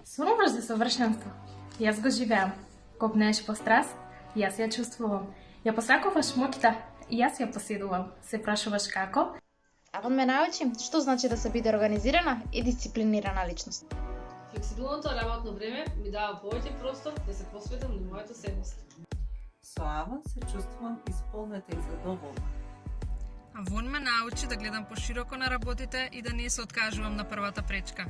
Сонуваш за совршенство. Јас го живеам. Копнееш по страст, јас ја чувствувам. Ја посакуваш моќта, јас ја поседувам. Се прашуваш како? Авон ме научи што значи да се биде организирана и дисциплинирана личност. Флексибилното работно време ми дава повеќе простор да се посветам на моето семејство. Со Авон се чувствувам исполнета и задоволна. Авон ме научи да гледам пошироко на работите и да не се откажувам на првата пречка.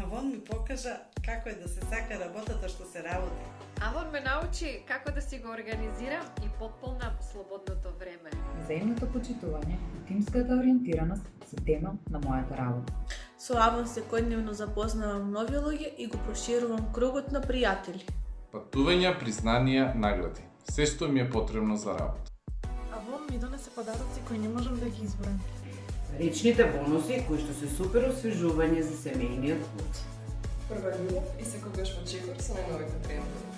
Авон ми покажа како е да се сака работата што се работи. Авон ме научи како да си го организирам и потполнам слободното време. Взаимното почитување и тимската ориентираност се тема на мојата работа. Со Авон секојдневно запознавам нови луѓе и го проширувам кругот на пријатели. Патувања, признанија, награди. Се што ми е потребно за работа. Авон ми донесе подароци кои не можам да ги избројам. Речните бонуси кои што се супер освежување за семејниот пат. Прва љубов и секогаш во чекор со најновите трендови.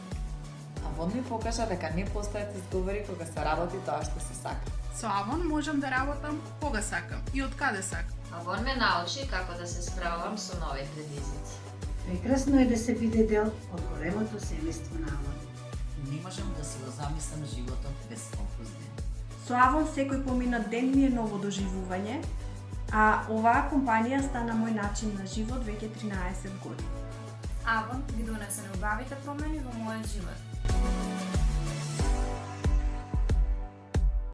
Авон ми покажа дека не постојат изговори кога се работи тоа што се сака. Со Авон можам да работам кога сакам и од каде сакам. Авон ме научи како да се справам со нови предизвици. Прекрасно е да се биде дел од големото семејство на Авон. Не можам да си го замислам животот без фокус ден. Со Авон секој поминат ден ми е ново доживување, а оваа компанија стана мој начин на живот веќе 13 години. Авон ги донесе неубавите промени во мојот живот.